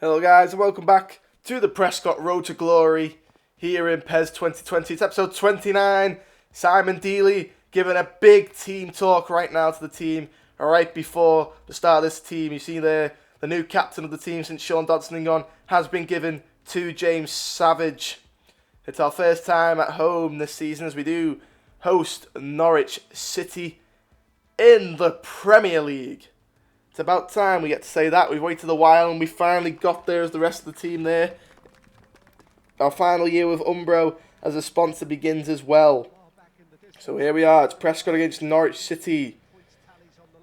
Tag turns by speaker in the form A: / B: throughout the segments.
A: Hello guys and welcome back to the Prescot Road to Glory here in PES 2020. It's episode 29. Simon Deeley giving a big team talk right now to the team. Right before the start of this team, you see there the new captain of the team since Sean Dodson gone has been given to James Savage. It's our first time at home this season as we do host Norwich City in the Premier League. It's about time we get to say that. We've waited a while and we finally got there as the rest of the team there. Our final year with Umbro as a sponsor begins as well. So here we are. It's Prescot against Norwich City.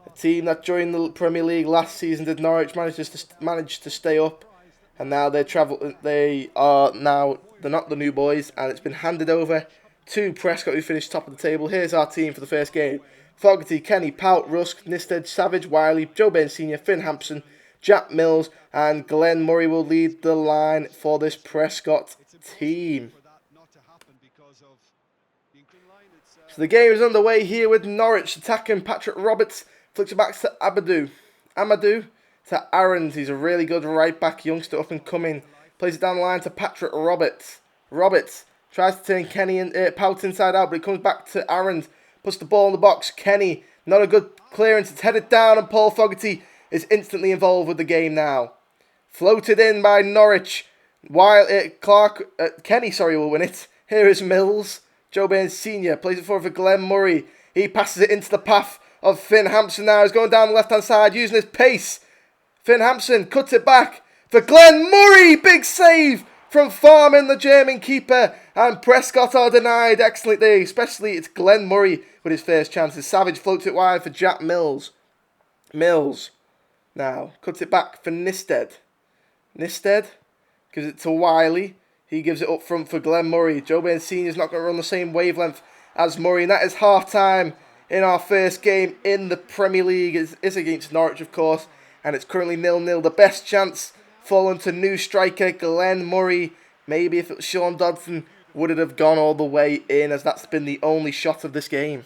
A: A team that joined the Premier League last season did Norwich managed to stay up. And now they're not the new boys. And it's been handed over to Prescot, who finished top of the table. Here's our team for the first game. Fogarty, Kenny, Pout, Rusk, Nisted, Savage, Wiley, Joe Bairn Sr., Finn Hampson, Jack Mills, and Glenn Murray will lead the line for this Prescott team. So the game is underway here with Norwich attacking. Patrick Roberts flicks it back to Amadou to Aarons. He's a really good right back youngster, up and coming. Plays it down the line to Patrick Roberts. Roberts tries to turn Kenny and Pout inside out, but it comes back to Aarons. Puts the ball in the box. Kenny, not a good clearance. It's headed down and Paul Fogarty is instantly involved with the game now. Floated in by Norwich. While Kenny will win it. Here is Mills. Joe Bairn Sr. plays it forward for Glenn Murray. He passes it into the path of Finn Hampson now. He's going down the left-hand side using his pace. Finn Hampson cuts it back for Glenn Murray. Big save from Farman, the German keeper. And Prescott are denied. Excellent day. Especially it's Glenn Murray with his first chances. Savage floats it wide for Jack Mills. Mills now cuts it back for Nisted. Nisted gives it to Wiley. He gives it up front for Glenn Murray. Joe Bairn Sr. is not going to run the same wavelength as Murray. And that is half-time in our first game in the Premier League. It's against Norwich, of course. And it's currently 0-0. The best chance fallen to new striker Glenn Murray. Maybe if it was Sean Dodson, would it have gone all the way in, as that's been the only shot of this game.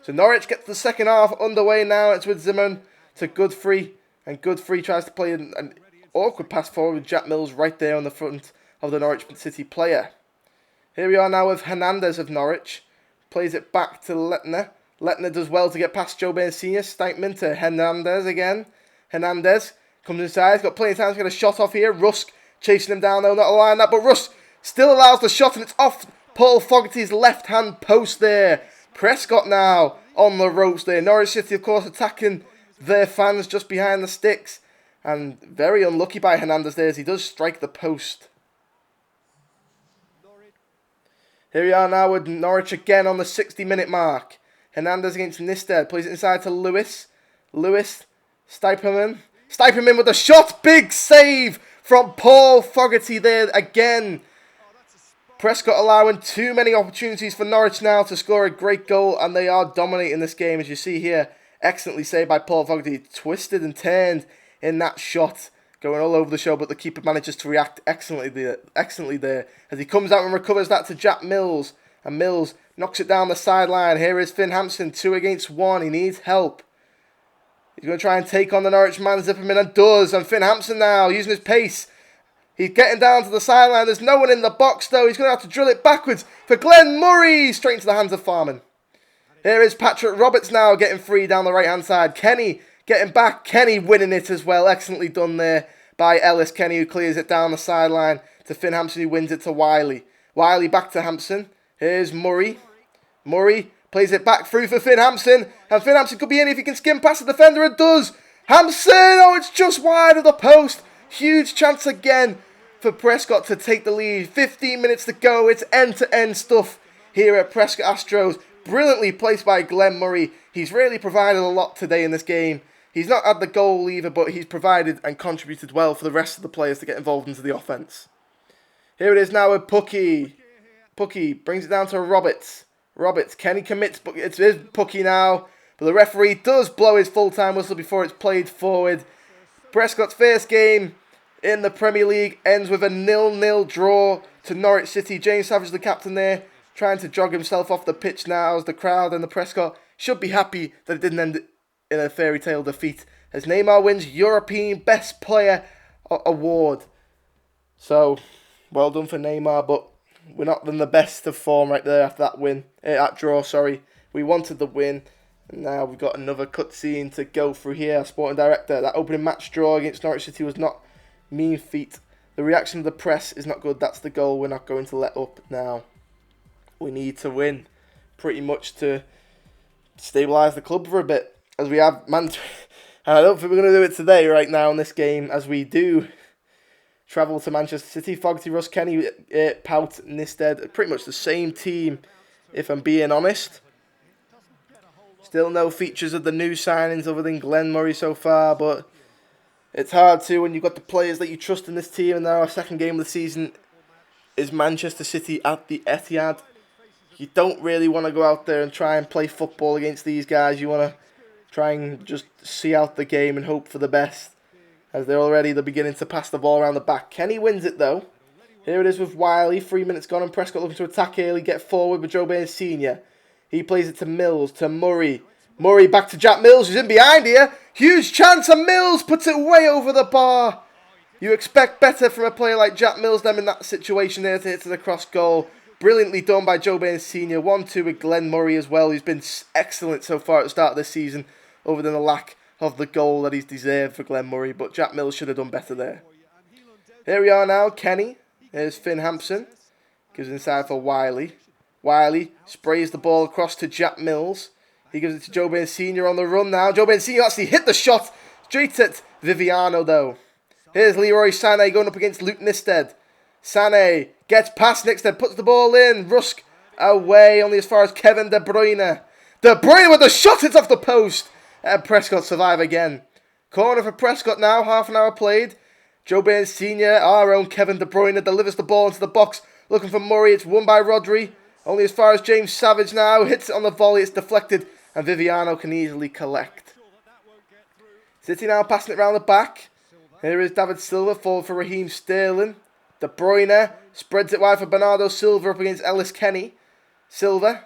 A: So Norwich gets the second half underway now. It's with Zimmerman to Godfrey. And Godfrey tries to play an awkward pass forward with Jack Mills right there on the front of the Norwich City player. Here we are now with Hernandez of Norwich. Plays it back to Letner. Letner does well to get past Joe Bairn Sr. Stikeman to Hernandez again. Hernandez comes inside. He's got plenty of time to get a shot off here. Rusk chasing him down though. Not allowing that. But Rusk still allows the shot and it's off Paul Fogarty's left-hand post there. Prescott now on the ropes there. Norwich City, of course, attacking their fans just behind the sticks. And very unlucky by Hernandez there as he does strike the post. Here we are now with Norwich again on the 60-minute mark. Hernandez against Nisted. Plays it inside to Lewis. Lewis, Stikeman with a shot. Big save from Paul Fogarty there again. Prescott allowing too many opportunities for Norwich now to score a great goal. And they are dominating this game, as you see here. Excellently saved by Paul Fogarty. Twisted and turned in that shot. Going all over the show, but the keeper manages to react excellently there. As he comes out and recovers that to Jack Mills. And Mills knocks it down the sideline. Here is Finn Hampson, 2 against 1. He needs help. He's going to try and take on the Norwich man, Zipperman, and does. And Finn Hampson now, using his pace. He's getting down to the sideline. There's no one in the box, though. He's going to have to drill it backwards for Glenn Murray. Straight into the hands of Farman. Here is Patrick Roberts now getting free down the right-hand side. Kenny getting back. Kenny winning it as well. Excellently done there by Ellis. Kenny, who clears it down the sideline to Finn Hampson, who wins it to Wiley. Wiley back to Hampson. Here's Murray. Murray plays it back through for Finn Hampson. And Finn Hampson could be in if he can skim past the defender. It does. Hampson! Oh, it's just wide of the post. Huge chance again for Prescott to take the lead. 15 minutes to go. It's end-to-end stuff here at Prescott Astros. Brilliantly placed by Glenn Murray. He's really provided a lot today in this game. He's not had the goal either, but he's provided and contributed well for the rest of the players to get involved into the offence. Here it is now with Pucky. Pucky brings it down to Roberts. Kenny commits, but it's Pucky now. But the referee does blow his full-time whistle before it's played forward. Prescott's first game in the Premier League ends with a 0-0 draw to Norwich City. James Savage, the captain there, trying to jog himself off the pitch now as the crowd and the Prescott should be happy that it didn't end in a fairy tale defeat. As Neymar wins European Best Player award. So, well done for Neymar, but we're not in the best of form right there after that win. That draw, sorry. We wanted the win, and now we've got another cutscene to go through here. Sporting director, that opening match draw against Norwich City was not mean feat. The reaction of the press is not good. That's the goal. We're not going to let up now. We need to win, pretty much, to stabilise the club for a bit, as we have and I don't think we're going to do it today, right now, in this game, as we do travel to Manchester City. Fogarty, Russ, Kenny, Pout, Nisted, pretty much the same team, if I'm being honest. Still no features of the new signings other than Glenn Murray so far, but it's hard to when you've got the players that you trust in this team, and now our second game of the season is Manchester City at the Etihad. You don't really want to go out there and try and play football against these guys. You want to try and just see out the game and hope for the best, as they're beginning to pass the ball around the back. Kenny wins it though. Here it is with Wiley. 3 minutes gone and Prescott looking to attack early, get forward with Joe Baines Sr. He plays it to Mills, to Murray. Murray back to Jack Mills, who's in behind here. Huge chance, and Mills puts it way over the bar. You expect better from a player like Jack Mills them in that situation there to hit to the cross goal. Brilliantly done by Joe Baines Sr. 1-2 with Glenn Murray as well, who's been excellent so far at the start of this season, other than the lack of the goal that he's deserved for Glenn Murray. But Jack Mills should have done better there. Here we are now, Kenny. Here's Finn Hampson. Gives it inside for Wiley. Wiley sprays the ball across to Jack Mills. He gives it to Joe Baines Sr. on the run now. Joe Baines Sr. actually hit the shot. Straight at Viviano though. Here's Leroy Sané going up against Luke Nisted. Sané gets past Nisted, puts the ball in. Rusk away, only as far as Kevin De Bruyne. De Bruyne with the shot, it's off the post. And Prescott survive again. Corner for Prescott now, half an hour played. Joe Baines Sr., our own Kevin De Bruyne, delivers the ball into the box. Looking for Murray, it's won by Rodri. Only as far as James Savage now, hits it on the volley, it's deflected. And Viviano can easily collect. City now passing it around the back. Here is David Silva, forward for Raheem Sterling. De Bruyne spreads it wide for Bernardo Silva up against Ellis Kenny. Silva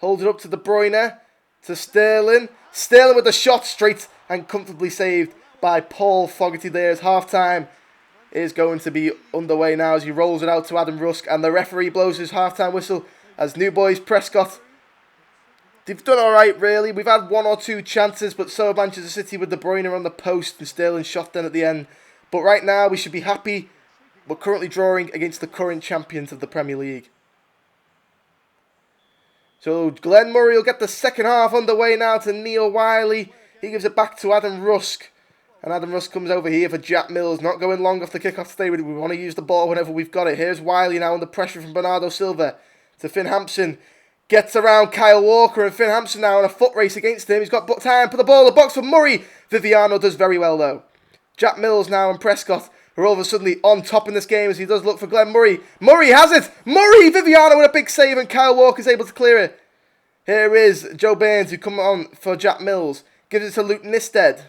A: holds it up to De Bruyne, to Sterling. Sterling with the shot straight and comfortably saved by Paul Fogarty there, as half-time is going to be underway now as he rolls it out to Adam Rusk, and the referee blows his half-time whistle as new boys Prescott. They've done alright really. We've had one or two chances, but so have Manchester City with De Bruyne on the post and Sterling shot then at the end. But right now we should be happy. We're currently drawing against the current champions of the Premier League. So Glenn Murray will get the second half underway now to Neil Wiley. He gives it back to Adam Rusk. And Adam Rusk comes over here for Jack Mills. Not going long off the kick-off today. We want to use the ball whenever we've got it. Here's Wiley now under pressure from Bernardo Silva to Finn Hampson. Gets around Kyle Walker, and Finn Hampson now in a foot race against him. He's got time, put the ball in the box for Murray. Viviano does very well though. Jack Mills now and Prescott are all of a sudden on top in this game as he does look for Glenn Murray. Murray has it! Murray! Viviano with a big save, and Kyle Walker is able to clear it. Here is Joe Baines who come on for Jack Mills. Gives it to Luke Nisted.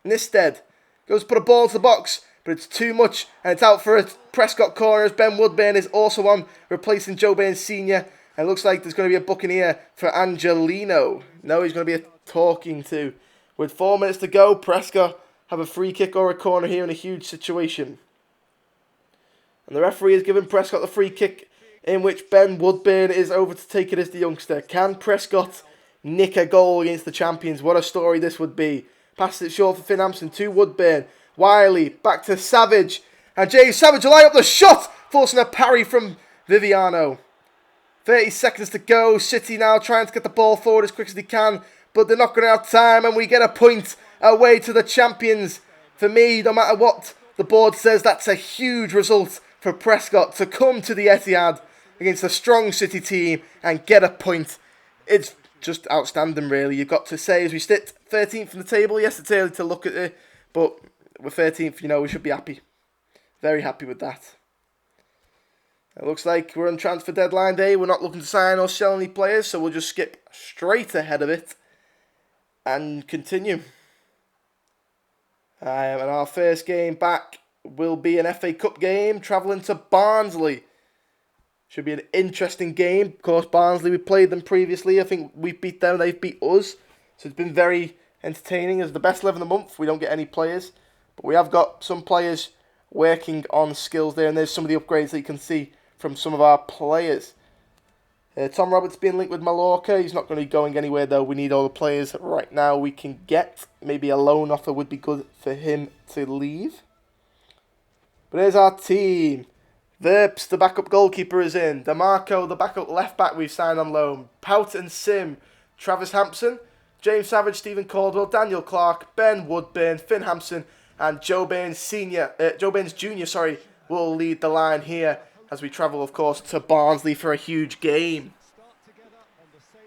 A: Nisted goes to put a ball into the box, but it's too much, and it's out for a Prescott corner as Ben Woodburn is also on, replacing Joe Baines Sr. And it looks like there's going to be a booking here for Angelino. No, he's going to be a talking to. With 4 minutes to go, Prescott have a free kick or a corner here in a huge situation. And the referee has given Prescott the free kick, in which Ben Woodburn is over to take it as the youngster. Can Prescott nick a goal against the champions? What a story this would be. Passes it short for Finn Hampson to Woodburn. Wiley back to Savage. And James Savage will line up the shot, forcing a parry from Viviano. 30 seconds to go. City now trying to get the ball forward as quick as they can, but they're not going to have time, and we get a point away to the champions. For me, no matter what the board says, that's a huge result for Prescott to come to the Etihad against a strong City team and get a point. It's just outstanding, really. You've got to say, as we sit 13th in the table, yes, it's early to look at it, but we're 13th, you know, we should be happy. Very happy with that. It looks like we're on transfer deadline day. We're not looking to sign or sell any players, so we'll just skip straight ahead of it and continue. And our first game back will be an FA Cup game, travelling to Barnsley. Should be an interesting game. Of course, Barnsley, we played them previously. I think we beat them, they've beat us. So it's been very entertaining. As the best 11 of the month, we don't get any players. But we have got some players working on skills there, and there's some of the upgrades that you can see from some of our players. Tom Roberts being linked with Mallorca. He's not going to be going anywhere, though. We need all the players right now we can get. Maybe a loan offer would be good for him to leave. But here's our team. Verps, the backup goalkeeper, is in. DeMarco, the backup left-back, we've signed on loan. Pout and Sim, Travis Hampson, James Savage, Stephen Caldwell, Daniel Clark, Ben Woodburn, Finn Hampson, and Joe Baines Jr. Will lead the line here as we travel, of course, to Barnsley for a huge game.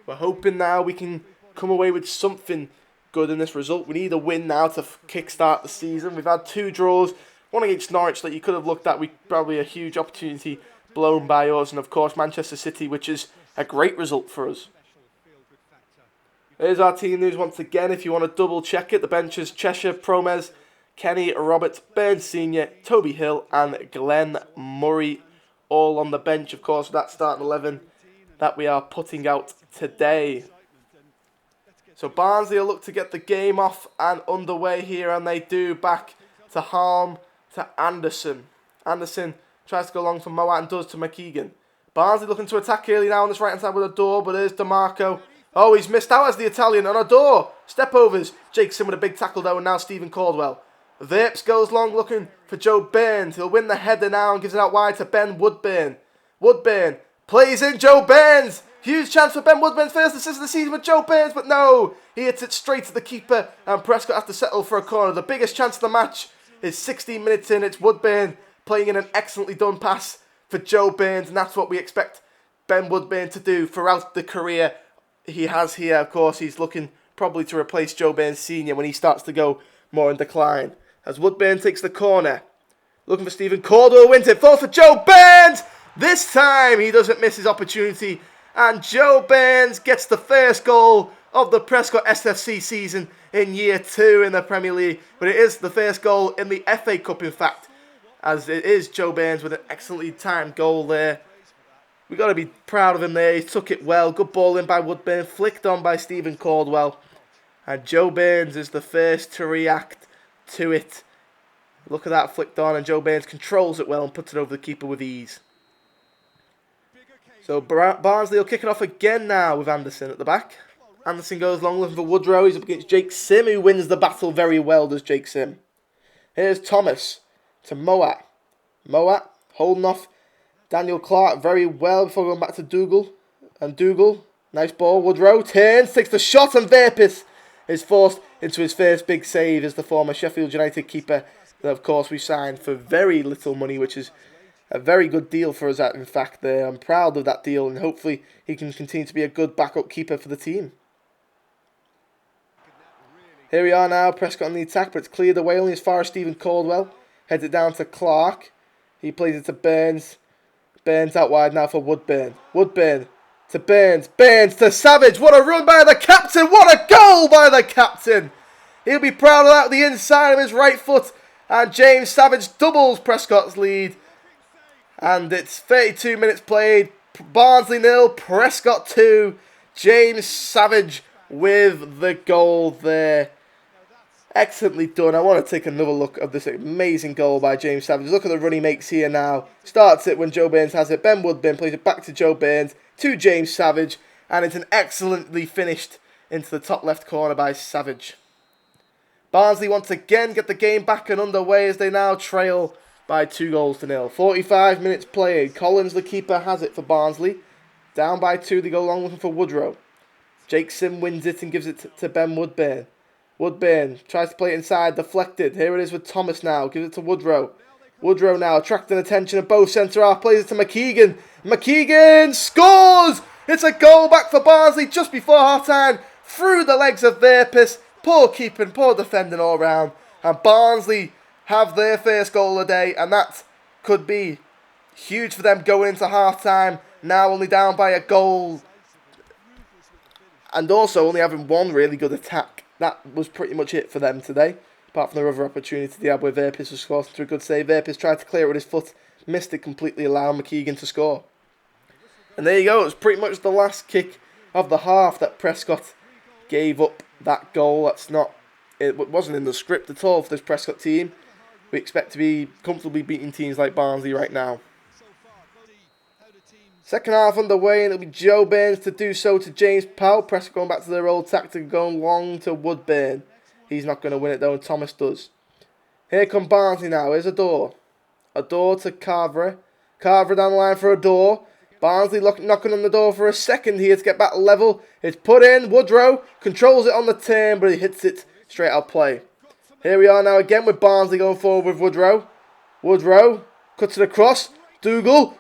A: We're hoping now we can come away with something good in this result. We need a win now to kickstart the season. We've had 2 draws, one against Norwich that you could have looked at. Probably a huge opportunity blown by us, and of course Manchester City, which is a great result for us. Here's our team news once again. If you want to double check it, the benches: Cheshire, Promes, Kenny, Roberts, Burns Sr., Toby Hill, and Glenn Murray, all on the bench, of course, with that starting 11 that we are putting out today. So Barnsley will look to get the game off and underway here, and they do. Back to Harm, to Anderson. Anderson tries to go long from Moat and does to McKeegan. Barnsley looking to attack early now on this right-hand side with a door, but there's DeMarco. Oh, he's missed out as the Italian on a door. Step overs. Jake Sim with a big tackle, though, and now Stephen Caldwell. Verps goes long looking for Joe Burns. He'll win the header now and gives it out wide to Ben Woodburn. Woodburn plays in Joe Burns. Huge chance for Ben Woodburn's first assist of the season with Joe Burns, but no. He hits it straight to the keeper, and Prescott has to settle for a corner. The biggest chance of the match is 16 minutes in. It's Woodburn playing in an excellently done pass for Joe Burns, and that's what we expect Ben Woodburn to do throughout the career he has here. Of course, he's looking probably to replace Joe Burns Sr. when he starts to go more in decline. As Woodburn takes the corner, looking for Stephen Caldwell, wins it, falls for Joe Burns. This time he doesn't miss his opportunity, and Joe Burns gets the first goal of the Prescot S.F.C. season in year 2 in the Premier League. But it is the first goal in the FA Cup, in fact, as it is Joe Burns with an excellently timed goal there. We've got to be proud of him there. He took it well. Good ball in by Woodburn, flicked on by Stephen Caldwell. And Joe Burns is the first to react to it. Look at that, flicked on, and Joe Burns controls it well and puts it over the keeper with ease. So Barnsley will kick it off again now with Anderson at the back. Anderson goes long looking for Woodrow. He's up against Jake Sim, who wins the battle very well, does Jake Sim. Here's Thomas to Moat. Moat holding off Daniel Clark very well before going back to Dougal. And Dougal, nice ball. Woodrow turns, takes the shot, and Verpis is forced into his first big save as the former Sheffield United keeper that, of course, we signed for very little money, which is a very good deal for us, in fact. I'm proud of that deal, and hopefully he can continue to be a good backup keeper for the team. Here we are now, Prescott on the attack, but it's cleared away only as far as Stephen Caldwell. Heads it down to Clark. He plays it to Burns. Burns out wide now for Woodburn. Woodburn to Burns. Burns to Savage. What a run by the captain. What a goal by the captain. He'll be proud of that, the inside of his right foot. And James Savage doubles Prescott's lead. And it's 32 minutes played. Barnsley 0, Prescott 2. James Savage with the goal there. Excellently done. I want to take another look at this amazing goal by James Savage. Look at the run he makes here now. Starts it when Joe Burns has it. Ben Woodburn plays it back to Joe Burns, to James Savage. And it's an excellently finished into the top left corner by Savage. Barnsley once again get the game back and underway as they now trail by 2-0. 45 minutes played. Collins, the keeper, has it for Barnsley. Down by 2, they go long looking for Woodrow. Jake Sim wins it and gives it to Ben Woodburn. Woodburn tries to play it inside, deflected. Here it is with Thomas now. Gives it to Woodrow. Woodrow now attracting attention of both centre-half. Plays it to McKeegan. McKeegan scores! It's a goal back for Barnsley just before half-time. Through the legs of Verpis. Poor keeping, poor defending all round. And Barnsley have their first goal of the day. And that could be huge for them going into half-time. Now only down by a goal. And also only having one really good attack. That was pretty much it for them today. Apart from the other opportunity they had where Verpis was scoring through a good save. Verpis tried to clear it with his foot. Missed it completely, allowing McKeegan to score. And there you go. It was pretty much the last kick of the half that Prescott gave up that goal. It wasn't in the script at all for this Prescott team. we expect to be comfortably beating teams like Barnsley right now. Second half underway, and it'll be Joe Burns to do so to James Powell. Prescott going back to their old tactic, going long to Woodburn. He's not going to win it though, and Thomas does. Here come Barnsley now. Here's a door. A door to Carver. Carver down the line for a door. Barnsley knocking on the door for a second here to get back level. It's put in. Woodrow controls it on the turn, but he hits it straight out play. Here we are now again with Barnsley going forward with Woodrow. Woodrow cuts it across. Dougal!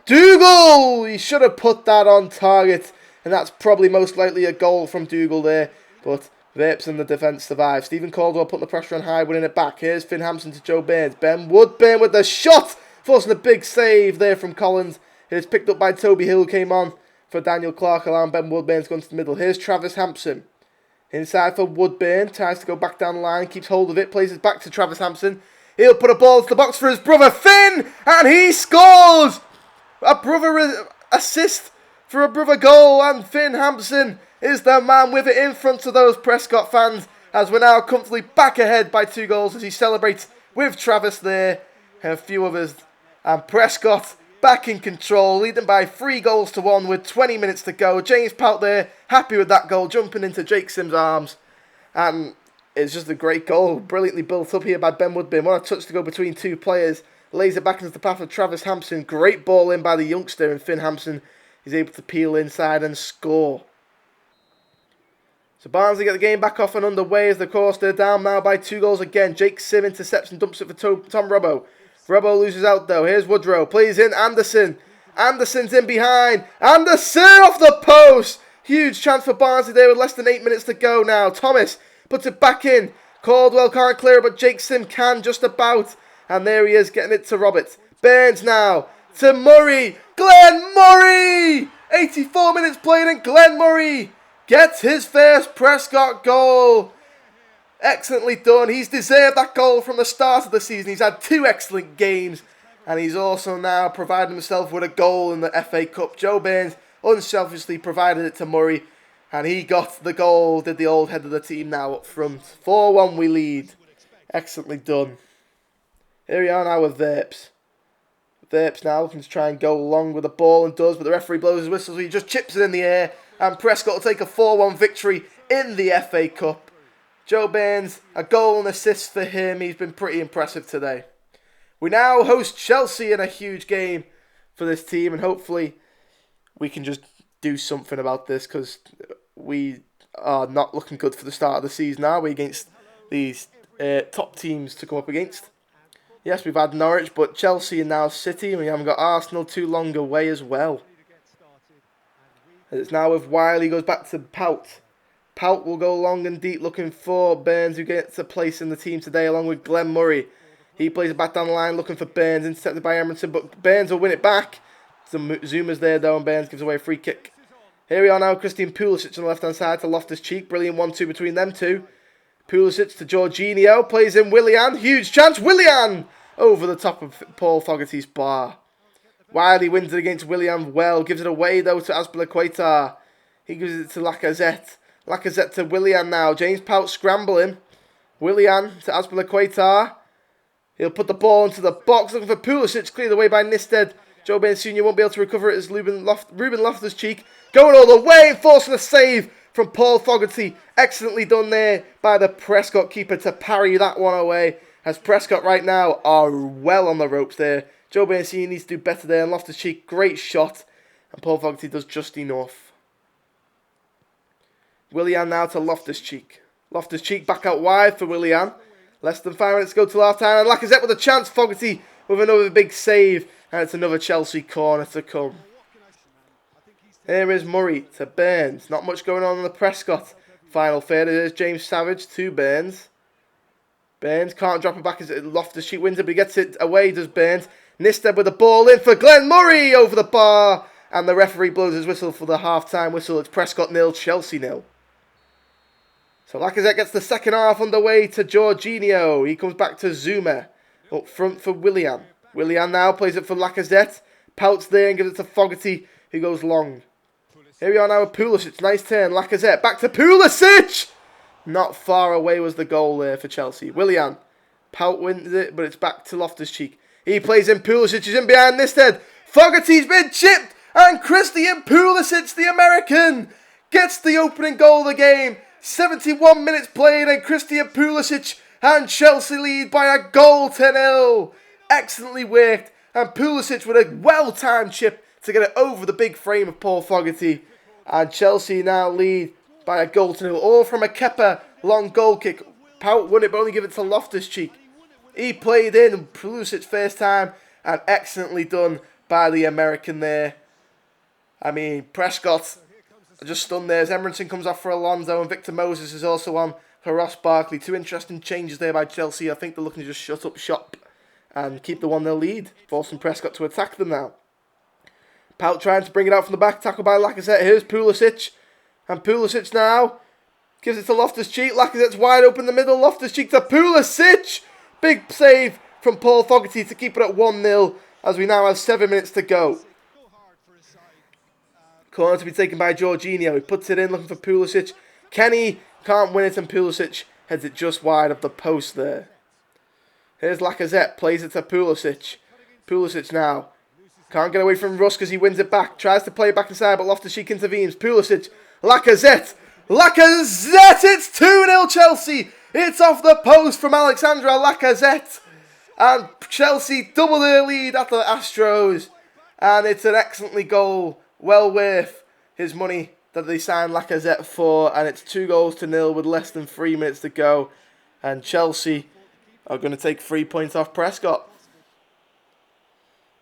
A: He should have put that on target. And that's probably most likely a goal from Dougal there. But Verps and the defence survive. Stephen Caldwell putting the pressure on high, winning it back. Here's Finn Hampson to Joe Burns. Ben Woodburn with the shot. Forcing a big save there from Collins. It's picked up by Toby Hill, who came on for Daniel Clark, allowing Ben Woodburn to go into the middle. Here's Travis Hampson. Inside for Woodburn. Tries to go back down the line. Keeps hold of it. Plays it back to Travis Hampson. He'll put a ball to the box for his brother Finn. And he scores! A brother assist for a brother goal. And Finn Hampson is the man with it in front of those Prescott fans. As we're now comfortably back ahead by 2 goals as he celebrates with Travis there. And a few others. And Prescott back in control, leading by 3 goals to 1 with 20 minutes to go. James Pout there, happy with that goal, jumping into Jake Sims' arms. And it's just a great goal, brilliantly built up here by Ben Woodburn. What a touch to go between 2 players. Lays it back into the path of Travis Hampson. Great ball in by the youngster, and Finn Hampson is able to peel inside and score. So Barnsley get the game back off and underway as the course they're down now by 2 goals again. Jake Sim intercepts and dumps it for Tom Robbo. Robbo loses out though. Here's Woodrow. Plays in Anderson. Anderson's in behind. Anderson off the post. Huge chance for Barnsley there with less than 8 minutes to go now. Thomas puts it back in. Caldwell can't clear it, but Jake Sim can just about. And there he is getting it to Roberts. Burns now to Murray. Glenn Murray! 84 minutes played and Glenn Murray gets his first Prescott goal. Excellently done. He's deserved that goal from the start of the season. He's had 2 excellent games. And he's also now provided himself with a goal in the FA Cup. Joe Burns unselfishly provided it to Murray. And he got the goal. Did the old head of the team now up front. 4-1 we lead. Excellently done. Here we are now with Verps. Verps now looking to try and go long with the ball and does. But the referee blows his whistle. So he just chips it in the air. And Prescott will take a 4-1 victory in the FA Cup. Joe Burns, a goal and assist for him. He's been pretty impressive today. We now host Chelsea in a huge game for this team. And hopefully we can just do something about this. Because we are not looking good for the start of the season, are we? Against these top teams to come up against. Yes, we've had Norwich, but Chelsea and now City. And we haven't got Arsenal too long away as well. It's now with Wiley. Goes back to Pout. Pout will go long and deep looking for Burns, who gets a place in the team today along with Glenn Murray. He plays it back down the line looking for Burns, intercepted by Emerson, but Burns will win it back. Some zoomers there though, and Burns gives away a free kick. Here we are now, Christian Pulisic on the left hand side to Loftus-Cheek. Brilliant 1-2 between them 2. Pulisic to Jorginho, plays in Willian. Huge chance, Willian! Over the top of Paul Fogarty's bar. Wiley wins it against Willian well, gives it away though to Azpilicueta. He gives it to Lacazette. Lacazette to Willian now. James Pout scrambling. Willian to Azpilicueta. He'll put the ball into the box. Looking for Pulisic. Cleared away by Nisted. Joe Burns Sr. won't be able to recover it as Ruben Loftus-Cheek going all the way and forcing a save from Paul Fogarty. Excellently done there by the Prescott keeper to parry that one away. As Prescott right now are well on the ropes there. Joe Burns Sr. needs to do better there. And Loftus-Cheek, great shot. And Paul Fogarty does just enough. Willian now to Loftus-Cheek. Loftus-Cheek back out wide for Willian. Less than 5 minutes to go till half time. And Lacazette with a chance. Fogarty with another big save. And it's another Chelsea corner to come. Here is Murray to Burns. Not much going on the Prescott final third. There's James Savage to Burns. Burns can't drop it back as Loftus-Cheek wins it, but he gets it away, does Burns. Nisted with the ball in for Glenn Murray over the bar. And the referee blows his whistle for the half-time whistle. It's Prescott 0, Chelsea 0. So Lacazette gets the second half underway to Jorginho. He comes back to Zuma. Up front for Willian. Willian now plays it for Lacazette. Pouts there and gives it to Fogarty, who goes long. Here we are now with Pulisic. Nice turn. Lacazette back to Pulisic. Not far away was the goal there for Chelsea. Willian Pout wins it, but it's back to Loftus-Cheek. He plays in Pulisic, is in behind this head. Fogarty's been chipped, and Christian Pulisic, the American, gets the opening goal of the game. 71 minutes played, and Christian Pulisic and Chelsea lead by a goal to 0. Excellently worked, and Pulisic with a well-timed chip to get it over the big frame of Paul Fogarty. And Chelsea now lead by a goal to 0, all from a Kepa long goal kick. Pout won it, but only give it to Loftus-Cheek. He played in Pulisic's first time, and excellently done by the American there. I mean, Prescott just stunned there as Emerson comes off for Alonso, and Victor Moses is also on for Ross Barkley. Two interesting changes there by Chelsea. I think they're looking to just shut up shop and keep the 1-0 lead, forcing Prescott to attack them now. Pout trying to bring it out from the back, tackled by Lacazette. Here's Pulisic, and Pulisic now gives it to Loftus-Cheek. Lacazette's wide open in the middle. Loftus-Cheek to Pulisic. Big save from Paul Fogarty to keep it at 1-0 as we now have 7 minutes to go. Corner to be taken by Jorginho. He puts it in looking for Pulisic. Kenny can't win it, and Pulisic heads it just wide of the post there. Here's Lacazette. Plays it to Pulisic. Pulisic now can't get away from Russ because he wins it back. Tries to play it back inside, but Loftus-Cheek intervenes. Pulisic. Lacazette. It's 2-0 Chelsea. It's off the post from Alexandre Lacazette. And Chelsea double their lead at the Astros. And it's an excellently goal. Well worth his money that they signed Lacazette for. And it's 2-0 with less than 3 minutes to go. And Chelsea are going to take 3 points off Prescott.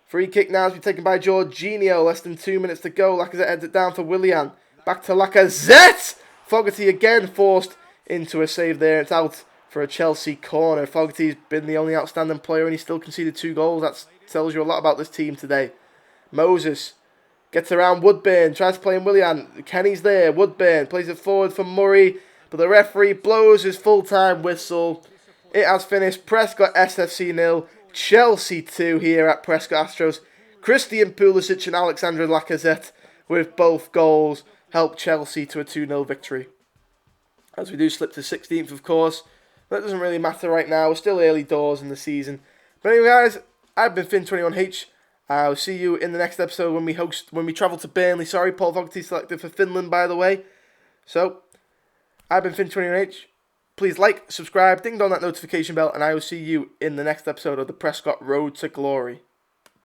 A: Free kick now to be taken by Jorginho. Less than 2 minutes to go. Lacazette heads it down for Willian. Back to Lacazette. Fogarty again forced into a save there. It's out for a Chelsea corner. Fogarty's been the only outstanding player and he still conceded 2 goals. That tells you a lot about this team today. Moses gets around Woodburn. Tries to play in Willian. Kenny's there. Woodburn plays it forward for Murray. But the referee blows his full-time whistle. It has finished. Prescot S.F.C 0. Chelsea 2 here at Prescott Astros. Christian Pulisic and Alexandre Lacazette with both goals help Chelsea to a 2-0 victory. As we do slip to 16th, of course. That doesn't really matter right now. We're still early doors in the season. But anyway, guys, I've been Finn21H. I'll see you in the next episode when we travel to Burnley. Sorry, Paul Fogarty selected for Finland, by the way. So, I've been Finn21H. Please like, subscribe, ding dong that notification bell, and I will see you in the next episode of the Prescott Road to Glory.